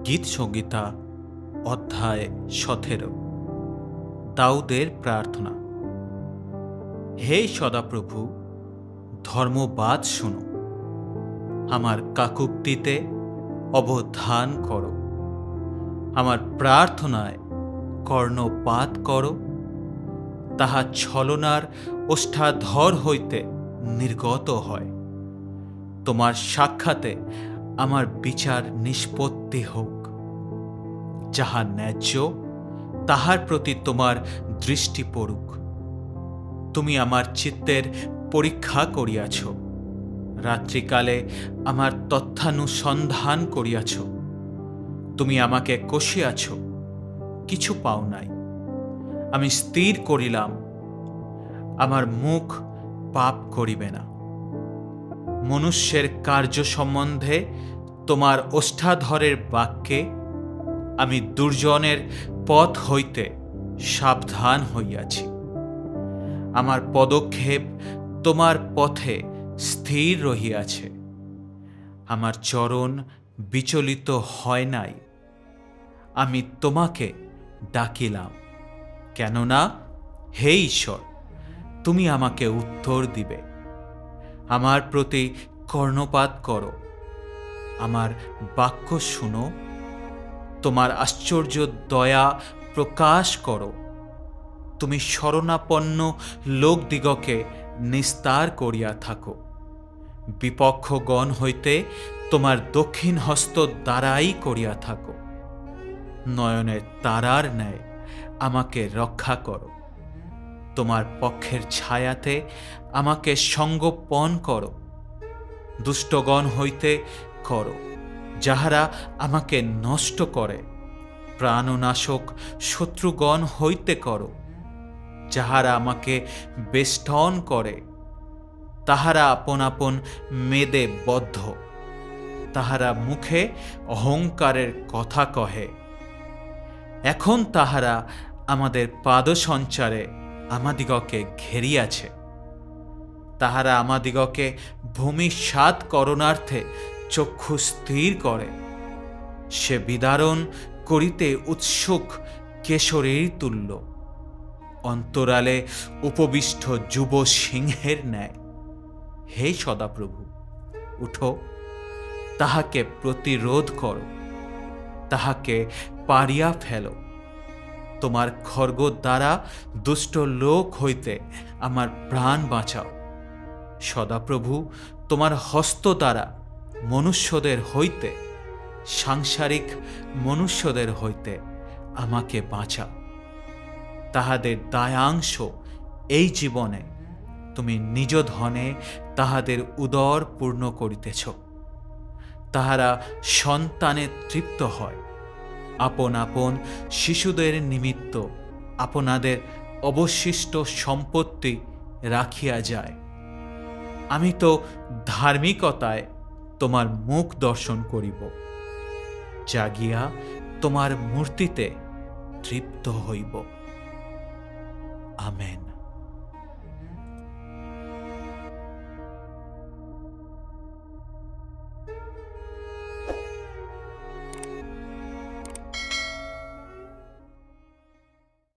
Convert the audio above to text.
গীত সংগীতা অধ্যায় 17। দাউদের প্রার্থনা। হে সদাপ্রভু, ধর্মবাদ শোনো, আমার কাকুক্তিতে অবধান করো, আমার প্রার্থনায় কর্ণপাত করো। তাহা ছলনার ওষ্ঠাধর হইতে নির্গত হয়। তোমার সাক্ষাতে আমার বিচার নিষ্পত্তি হোক। যাহা ন্যায্য তাহার প্রতি তোমার দৃষ্টি পড়ুক। তুমি আমার চিত্তের পরীক্ষা করিয়াছ, রাত্রিকালে আমার তথ্যানুসন্ধান করিয়াছ। তুমি আমাকে কষিয়াছ, কিছু পাও নাই। আমি স্থির করিলাম, আমার মুখ পাপ করিবে না। মনুষ্যের কার্য সম্বন্ধে তোমার ওষ্ঠাধরের বাক্যে আমি দুর্জনের পথ হইতে সাবধান হইয়াছি। আমার পদক্ষেপ তোমার পথে স্থির রহিয়াছে, আমার চরণ বিচলিত হয় নাই। আমি তোমাকে ডাকিলাম, কেননা হে ঈশ্বর, তুমি আমাকে উত্তর দিবে। আমার প্রতি কর্ণপাত করো, আমার বাক্য শুনো। তোমার আশ্চর্য দয়া প্রকাশ করো। তুমি শরণাপন্ন লোকদিগকে নিস্তার করিয়া থাকো। বিপক্ষগণ হইতে তোমার দক্ষিণ হস্ত দ্বারাই করিয়া থাকো। নয়নের তারার ন্যায় আমাকে রক্ষা করো। তোমার পক্ষের ছায়াতে আমাকে সঙ্গোপন করো। দুষ্টগণ হইতে করো, যাহারা আমাকে নষ্ট করে। প্রাণনাশক শত্রুগণ হইতে করো, যাহারা আমাকে বেষ্টন করে। তাহারা আপন আপন মেদে বদ্ধ, তাহারা মুখে অহংকারের কথা কহে। এখন তাহারা আমাদের পাদসঞ্চারে আমাদিগকে ঘেরিয়াছে। তাহারা আমাদিগকে ভূমিসাৎ করণার্থে চক্ষু স্থির করে। সে বিদারণ করিতে উৎসুক কেশরীর তুল্য, অন্তরালে উপবিষ্ট যুব সিংহের ন্যায়। হে সদাপ্রভু, উঠো, তাহাকে প্রতিরোধ করো, তাহাকে পারিয়া ফেলো। তোমার খড়গ দ্বারা দুষ্ট লোক হইতে আমার প্রাণ বাঁচাও। সদাপ্রভু, তোমার হস্ত দ্বারা মনুষ্যদের হইতে, সাংসারিক মনুষ্যদের হইতে আমাকে বাঁচাও। তাহাদের দায়াংশ এই জীবনে তুমি নিজ ধনে তাহাদের উদর পূর্ণ করিতেছ। তাহারা সন্তানে তৃপ্ত হয়, আপন আপন শিশুদের নিমিত্ত আপনাদের অবশিষ্ট সম্পত্তি রাখিয়া যায়। আমি তো ধার্মিকতায় তোমার মুখ দর্শন করিব, জাগিয়া তোমার মূর্তিতে তৃপ্ত হইব। আমেন।